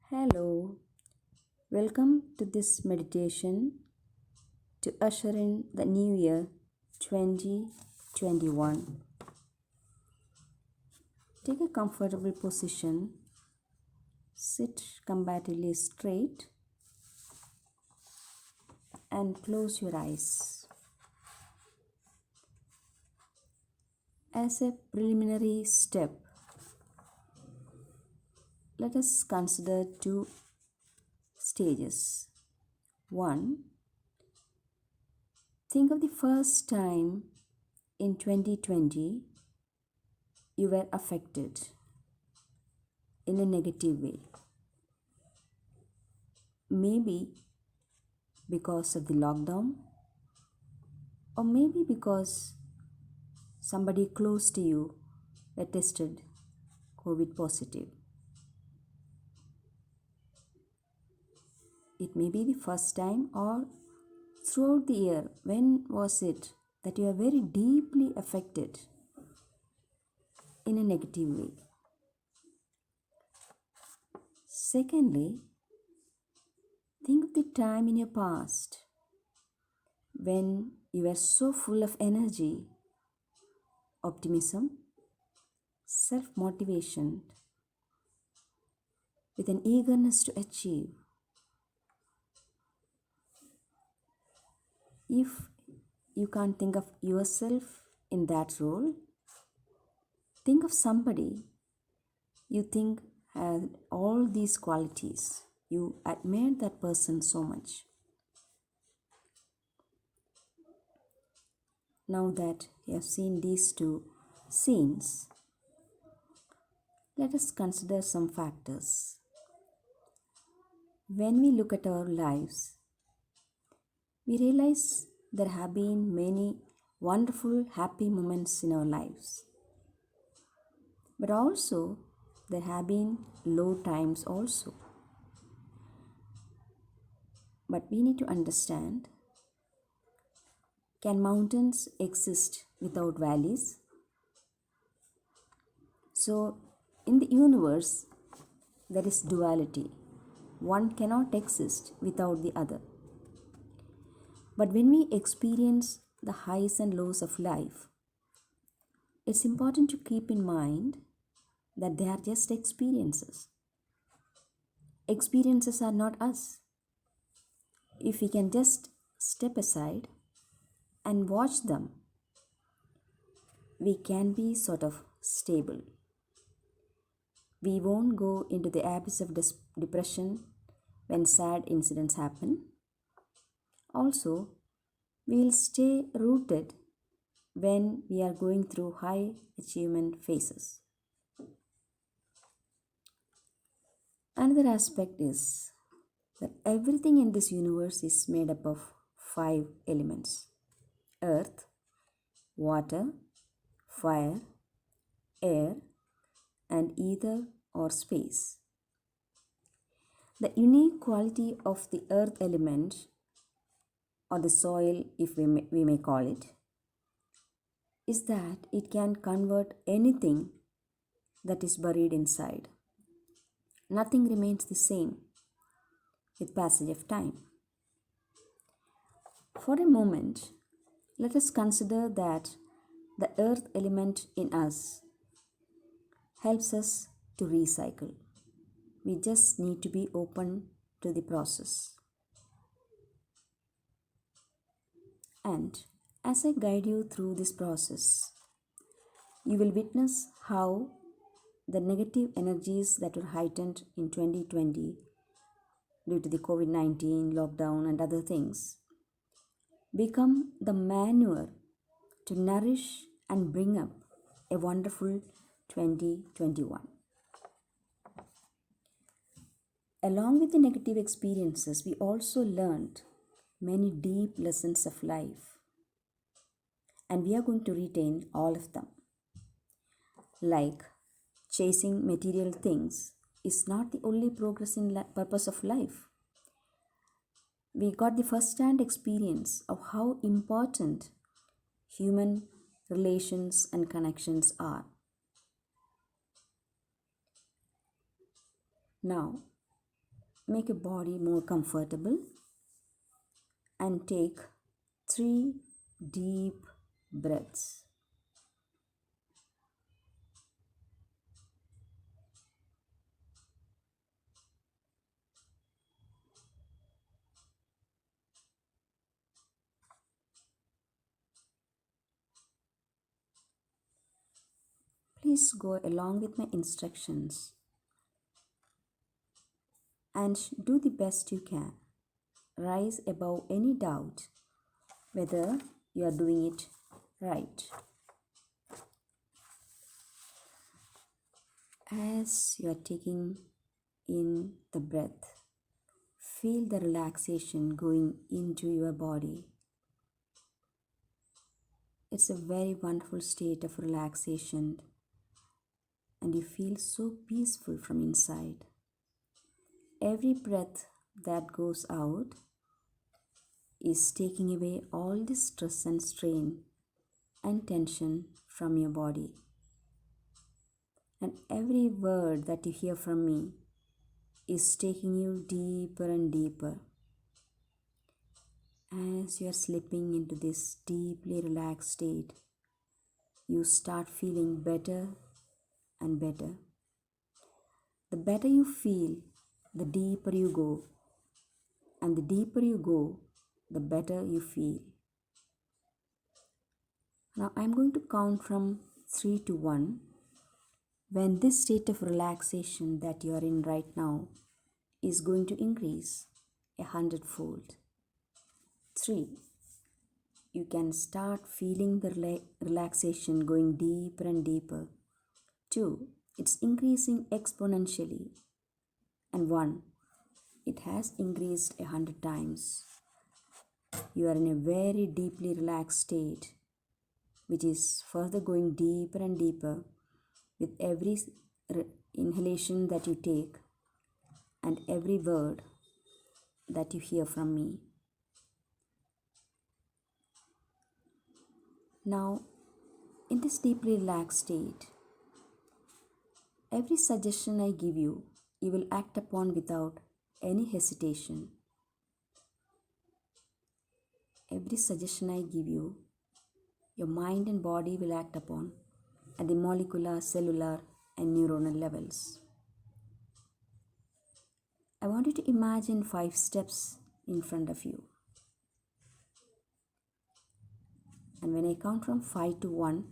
Hello, welcome to this meditation to usher in the new year 2021. Take a comfortable position, sit comparatively straight, and close your eyes. As a preliminary step, let us consider two stages. One, think of the first time in 2020 you were affected in a negative way. Maybe because of the lockdown, or maybe because somebody close to you were tested COVID positive. It may be the first time, or throughout the year. When was it that you are very deeply affected in a negative way? Secondly, think of the time in your past when you were so full of energy, optimism, self motivation, with an eagerness to achieve. If you can't think of yourself in that role, think of somebody you think had all these qualities. You admired that person so much. Now that you have seen these two scenes, let us consider some factors. When we look at our lives, we realize there have been many wonderful, happy moments in our lives. But also, there have been low times also. But we need to understand, can mountains exist without valleys? So, in the universe, there is duality. One cannot exist without the other. But when we experience the highs and lows of life, it's important to keep in mind that they are just experiences. Experiences are not us. If we can just step aside and watch them, we can be sort of stable. We won't go into the abyss of depression when sad incidents happen. Also, we will stay rooted when we are going through high achievement phases. Another aspect is that everything in this universe is made up of 5 elements: earth, water, fire, air, and ether or space. The unique quality of the earth element, or the soil if we may call it, is that it can convert anything that is buried inside. Nothing remains the same with passage of time. For a moment, let us consider that the earth element in us helps us to recycle. We just need to be open to the process. And as I guide you through this process, you will witness how the negative energies that were heightened in 2020 due to the COVID-19 lockdown and other things become the manure to nourish and bring up a wonderful 2021. Along with the negative experiences, we also learned many deep lessons of life, and we are going to retain all of them. Like chasing material things is not the only progress in purpose of life. We got the first-hand experience of how important human relations and connections are. Now, make your body more comfortable and take 3 deep breaths. Please go along with my instructions and do the best you can. Rise above any doubt whether you are doing it right. As you are taking in the breath, feel the relaxation going into your body. It's a very wonderful state of relaxation, and you feel so peaceful from inside. Every breath that goes out is taking away all the stress and strain and tension from your body. And every word that you hear from me is taking you deeper and deeper. As you are slipping into this deeply relaxed state, you start feeling better and better. The better you feel, the deeper you go. And the deeper you go, the better you feel. Now I'm going to count from 3 to 1. When this state of relaxation that you are in right now is going to increase 100-fold. 3. You can start feeling the relaxation going deeper and deeper. 2. It's increasing exponentially. And 1. It has increased 100 times. You are in a very deeply relaxed state, which is further going deeper and deeper with every inhalation that you take and every word that you hear from me. Now, in this deeply relaxed state, every suggestion I give you, you will act upon without any hesitation. Every suggestion I give you, your mind and body will act upon at the molecular, cellular, and neuronal levels. I want you to imagine 5 steps in front of you. And when I count from 5 to 1,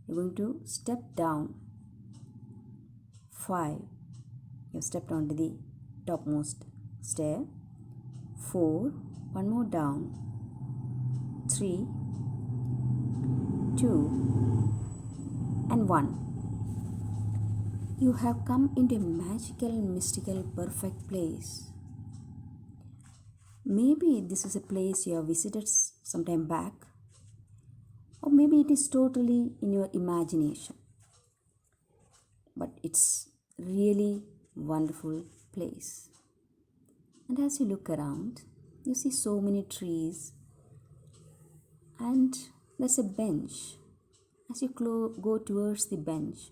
you're going to step down. 5. You've stepped onto the topmost stair. 4. One more down. 3, 2, and 1. You have come into a magical, mystical, perfect place. Maybe this is a place you have visited some time back, or maybe it is totally in your imagination. But it's really wonderful place. And as you look around, you see so many trees, and there's a bench. As you go towards the bench,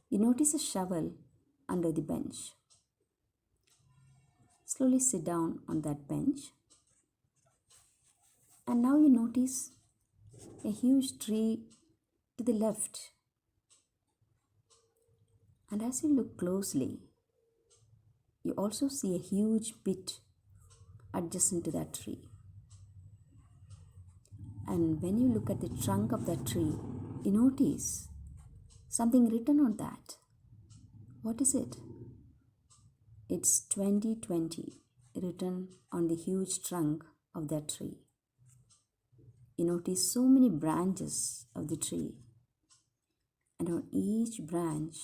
you notice a shovel under the bench. Slowly sit down on that bench, and now you notice a huge tree to the left. And as you look closely, you also see a huge pit adjacent to that tree. And when you look at the trunk of that tree, you notice something written on that. What is it? It's 2020 written on the huge trunk of that tree. You notice so many branches of the tree, and on each branch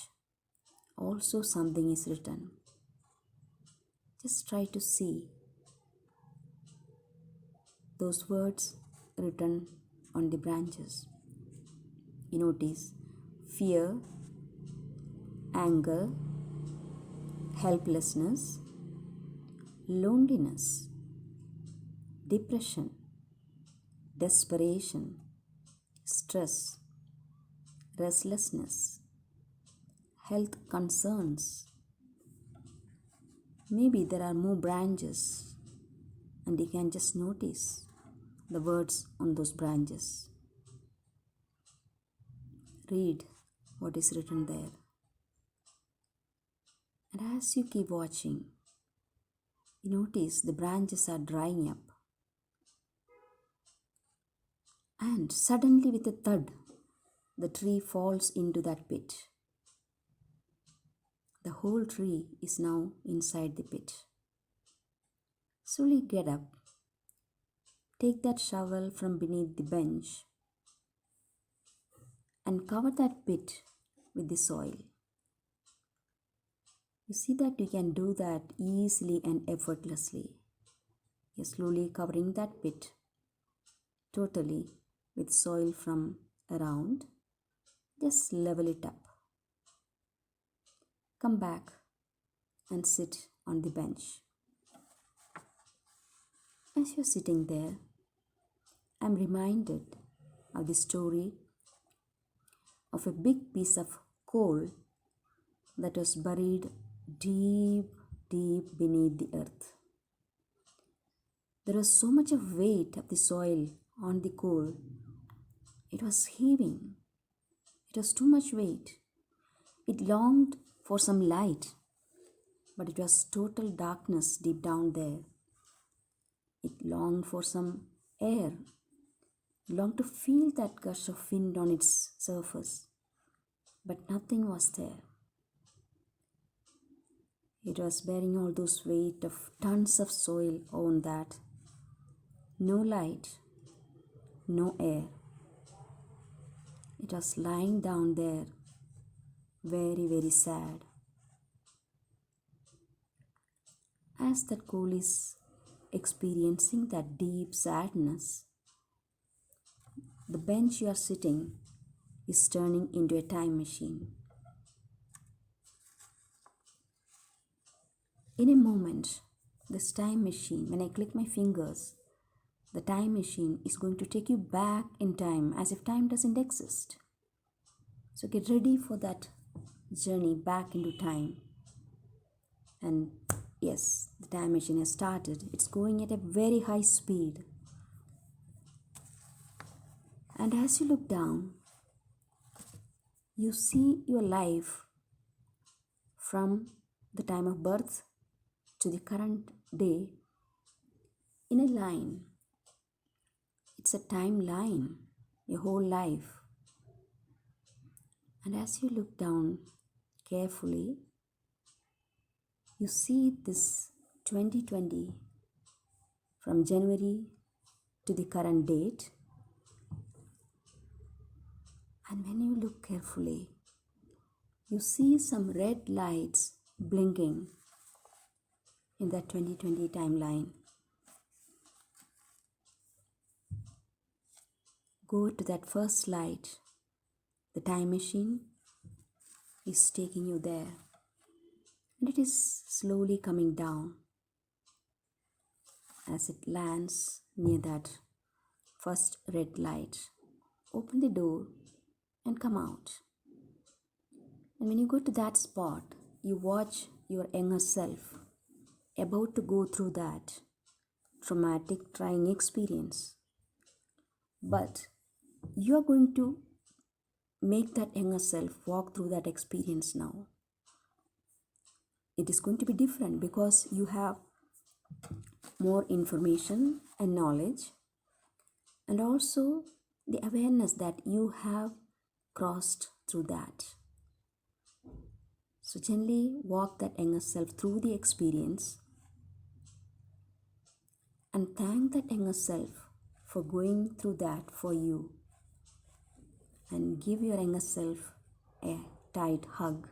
also something is written. Just try to see those words written on the branches. You notice fear, anger, helplessness, loneliness, depression, desperation, stress, restlessness, health concerns, Maybe there are more branches and you can just notice the words on those branches. Read what is written there. And as you keep watching, you notice the branches are drying up. And suddenly, with a thud, the tree falls into that pit. The whole tree is now inside the pit. Slowly get up. Take that shovel from beneath the bench and cover that pit with the soil. You see that you can do that easily and effortlessly. You're slowly covering that pit totally with soil from around. Just level it up. Come back and sit on the bench. As you're sitting there, I'm reminded of the story of a big piece of coal that was buried deep, deep beneath the earth. There was so much of weight of the soil on the coal. It was heaving. It was too much weight. It longed for some light, but it was total darkness deep down there. It longed for some air. It longed to feel that gush of wind on its surface, but nothing was there. It was bearing all those weight of tons of soil on that. No light, no air. It was lying down there, very, very sad. As that coal is experiencing that deep sadness, the bench you are sitting is turning into a time machine. In a moment, this time machine, when I click my fingers, the time machine is going to take you back in time as if time doesn't exist. So get ready for that journey back into time. And yes, the time machine has started. It's going at a very high speed. And as you look down, you see your life from the time of birth to the current day in a line. It's a timeline, your whole life. And as you look down carefully, you see this 2020 from January to the current date. And when you look carefully, you see some red lights blinking in that 2020 timeline. Go to that first light. The time machine is taking you there. And it is slowly coming down. As it lands near that first red light, open the door and come out. And when you go to that spot, you watch your younger self about to go through that traumatic, trying experience. But you are going to make that younger self walk through that experience now. It is going to be different because you have more information and knowledge, and also the awareness that you have crossed through that. So gently walk that younger self through the experience and thank that younger self for going through that for you, and give your younger self a tight hug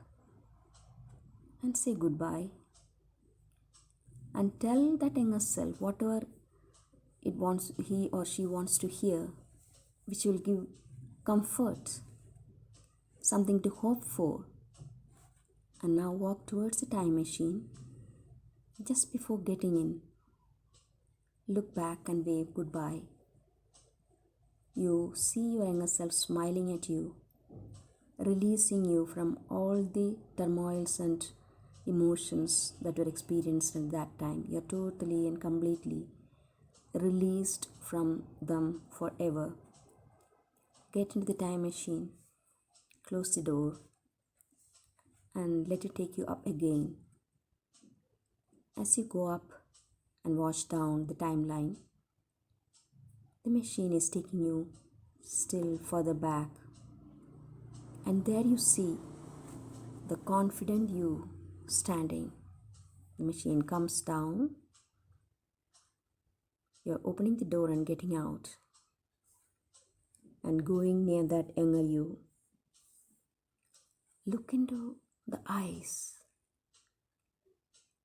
and say goodbye, and tell that younger self whatever he or she wants to hear, which will give comfort, something to hope for. And now walk towards the time machine. Just before getting in, look back and wave goodbye. You see your younger self smiling at you, releasing you from all the turmoils and emotions that were experienced at that time. You're totally and completely released from them forever. Get into the time machine, close the door, and let it take you up again. As you go up and watch down the timeline, the machine is taking you still further back. And there you see the confident you standing. The machine comes down. You're opening the door and getting out and going near that younger you. Look into the eyes.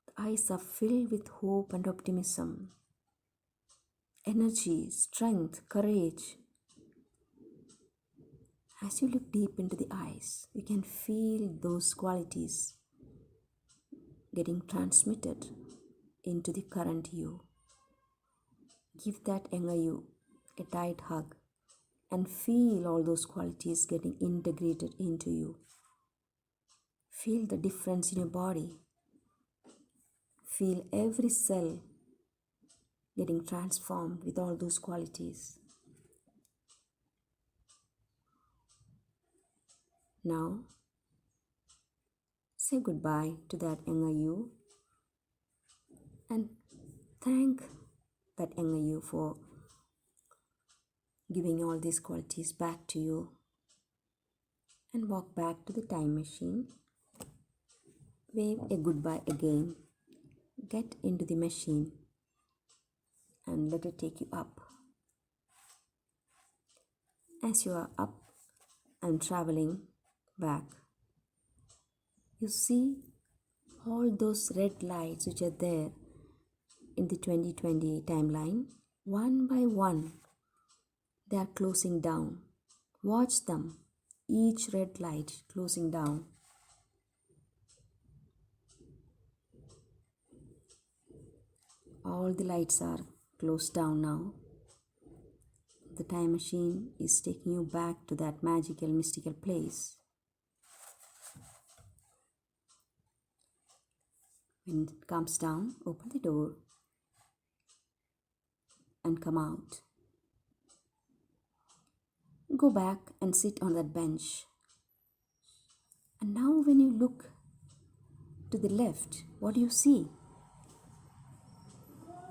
The eyes are filled with hope and optimism, energy, strength, courage. As you look deep into the eyes, you can feel those qualities getting transmitted into the current you. Give that younger you a tight hug and feel all those qualities getting integrated into you. Feel the difference in your body. Feel every cell getting transformed with all those qualities. Now, say goodbye to that younger you and thank that younger you for giving all these qualities back to you, and walk back to the time machine. Wave a goodbye again. Get into the machine and let it take you up. As you are up and traveling back, you see all those red lights which are there in the 2020 timeline. One by one, they are closing down. Watch them, each red light closing down. All the lights are closed down now. The time machine is taking you back to that magical, mystical place. When it comes down, open the door and come out. Go back and sit on that bench. And now when you look to the left, what do you see?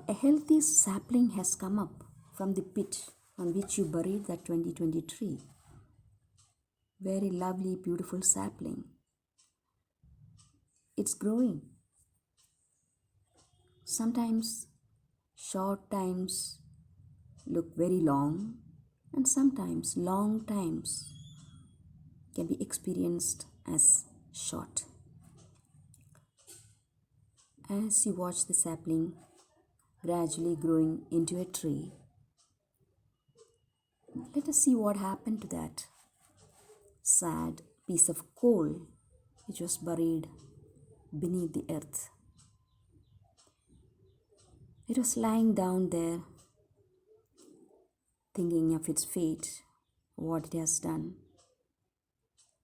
A healthy sapling has come up from the pit on which you buried that 2020 tree. Very lovely, beautiful sapling. It's growing. Sometimes short times look very long, and sometimes long times can be experienced as short. As you watch the sapling gradually growing into a tree, let us see what happened to that sad piece of coal which was buried beneath the earth. It was lying down there, thinking of its fate, what it has done.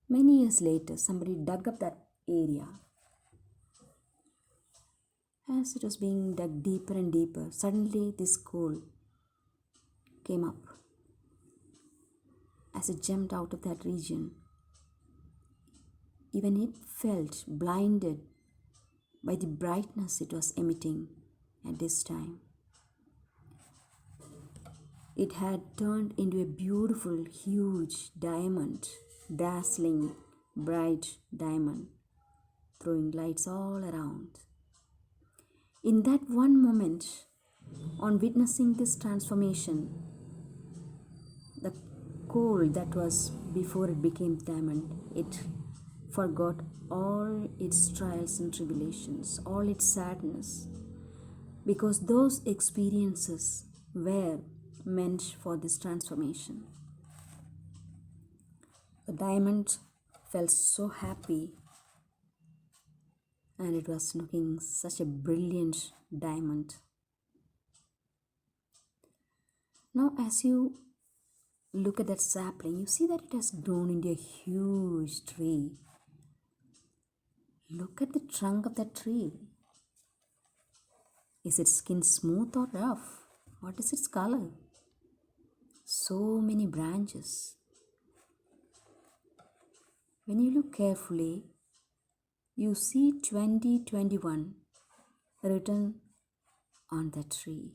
Many years later, somebody dug up that area. As it was being dug deeper and deeper, suddenly this coal came up. As it jumped out of that region, even it felt blinded by the brightness it was emitting at this time. It had turned into a beautiful, huge diamond, dazzling, bright diamond, throwing lights all around. In that one moment, on witnessing this transformation, the coal that was before it became diamond, it forgot all its trials and tribulations, all its sadness, because those experiences were meant for this transformation. The diamond felt so happy, and it was looking such a brilliant diamond. Now, as you look at that sapling, you see that it has grown into a huge tree. Look at the trunk of the tree. Is its skin smooth or rough? What is its color? So many branches. When you look carefully, you see 2021 written on the tree.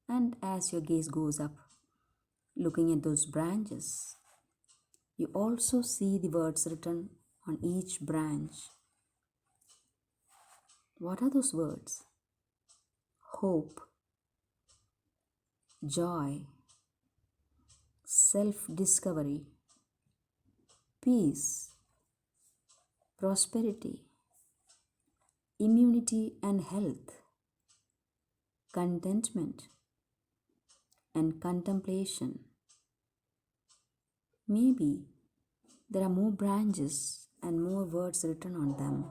And as your gaze goes up, looking at those branches, you also see the words written on each branch. What are those words? Hope, joy, self discovery, peace, prosperity, immunity and health, contentment, and contemplation. Maybe there are more branches and more words written on them.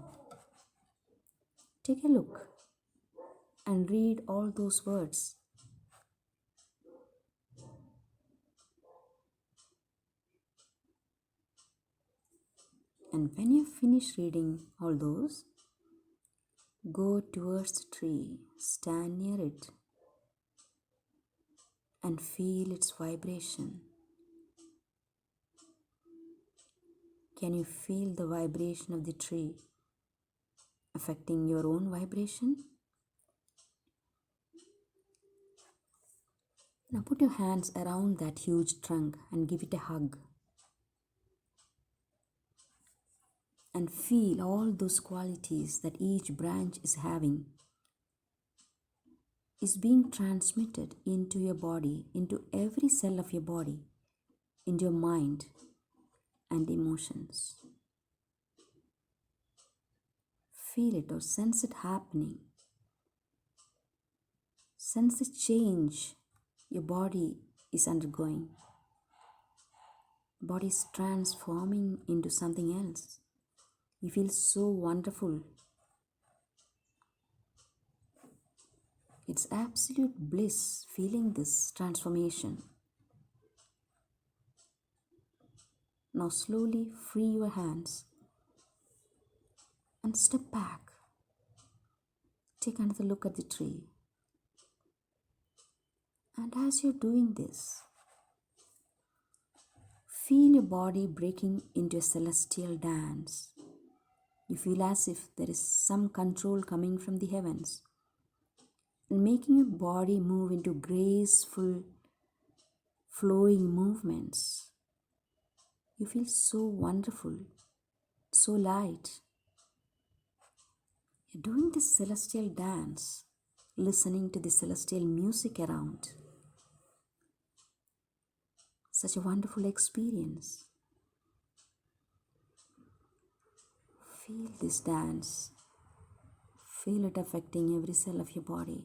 Take a look and read all those words. And when you finish reading all those, go towards the tree, stand near it, and feel its vibration. Can you feel the vibration of the tree affecting your own vibration? Now put your hands around that huge trunk and give it a hug. And feel all those qualities that each branch is having is being transmitted into your body, into every cell of your body, into your mind and emotions. Feel it or sense it happening. Sense the change your body is undergoing. Body is transforming into something else. You feel so wonderful. It's absolute bliss feeling this transformation. Now slowly free your hands and step back. Take another look at the tree. And as you're doing this, feel your body breaking into a celestial dance. You feel as if there is some control coming from the heavens and making your body move into graceful, flowing movements. You feel so wonderful, so light. You're doing this celestial dance, listening to the celestial music around. Such a wonderful experience. Feel this dance. Feel it affecting every cell of your body.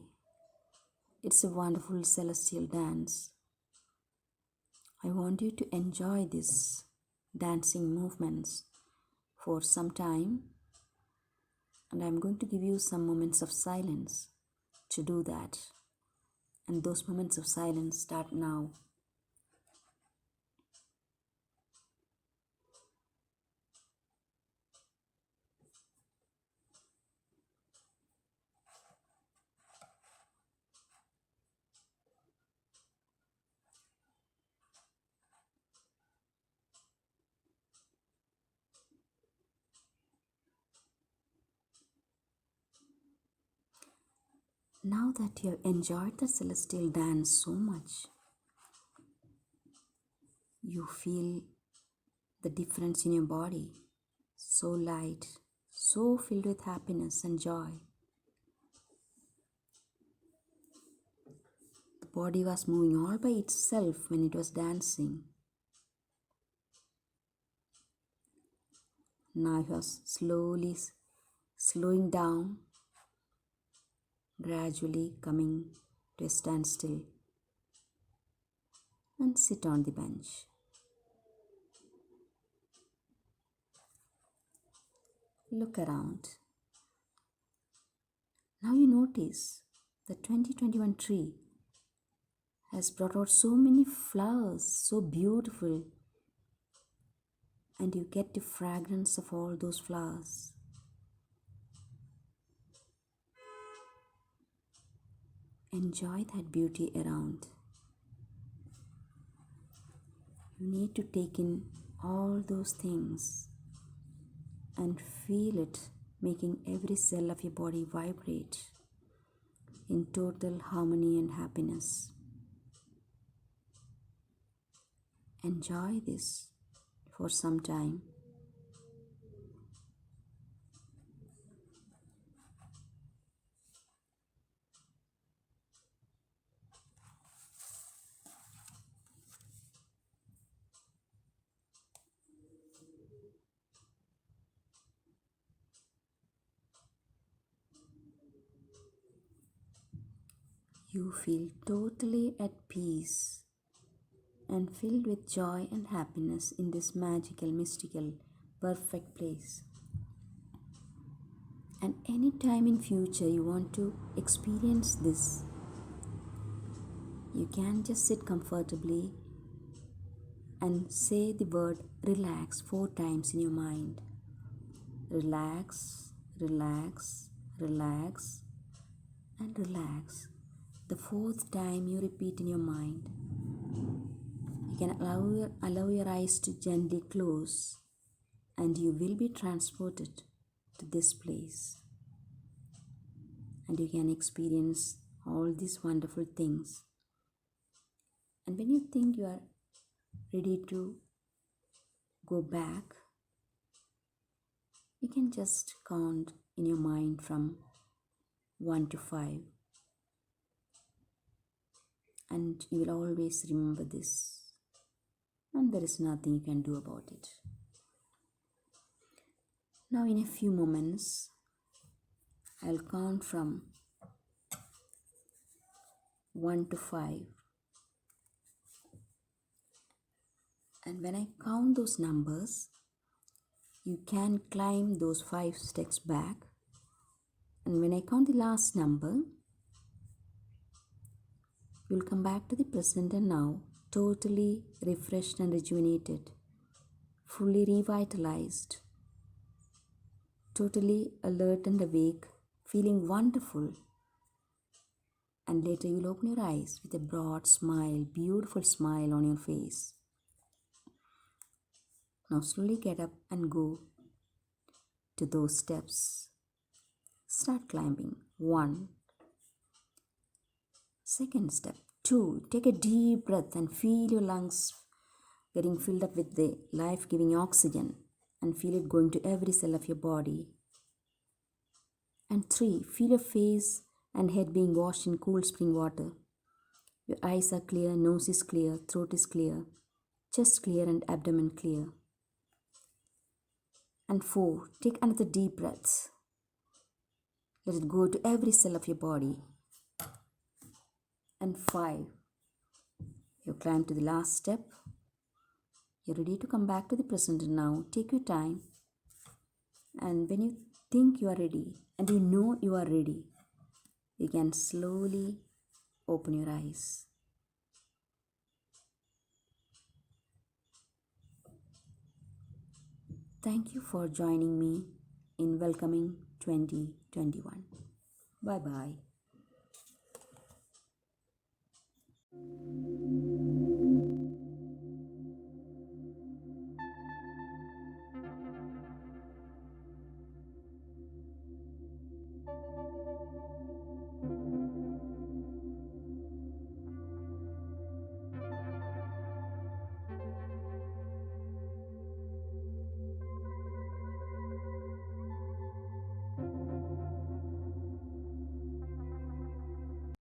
It's a wonderful celestial dance. I want you to enjoy these dancing movements for some time, and I'm going to give you some moments of silence to do that. And those moments of silence start now. Now that you have enjoyed the celestial dance so much, you feel the difference in your body. So light, so filled with happiness and joy. The body was moving all by itself when it was dancing. Now it was slowing down, gradually coming to a standstill, and sit on the bench. Look around. Now you notice the 2021 tree has brought out so many flowers, so beautiful. and you get the fragrance of all those flowers. Enjoy that beauty around. You need to take in all those things and feel it making every cell of your body vibrate in total harmony and happiness. Enjoy this for some time. You feel totally at peace and filled with joy and happiness in this magical, mystical, perfect place. And any time in future you want to experience this, you can just sit comfortably and say the word relax 4 times in your mind. Relax, relax, relax, and relax. The 4th time you repeat in your mind, you can allow your eyes to gently close, and you will be transported to this place. And you can experience all these wonderful things. And when you think you are ready to go back, you can just count in your mind from 1 to 5. And you will always remember this. And there is nothing you can do about it. Now in a few moments, I'll count from 1 to 5. And when I count those numbers, you can climb those 5 steps back. And when I count the last number, you'll come back to the present and now, totally refreshed and rejuvenated, fully revitalized, totally alert and awake, feeling wonderful. And later you'll open your eyes with a broad smile, beautiful smile on your face. Now slowly get up and go to those steps. Start climbing. 1. Second step. 2. Take a deep breath and feel your lungs getting filled up with the life-giving oxygen and feel it going to every cell of your body. And 3. Feel your face and head being washed in cool spring water. Your eyes are clear, nose is clear, throat is clear, chest clear and abdomen clear. And 4. Take another deep breath. Let it go to every cell of your body. And 5. You climb to the last step. You're ready to come back to the present and now. Take your time. And when you think you are ready, and you know you are ready, you can slowly open your eyes. Thank you for joining me in Welcoming 2021. Bye-bye.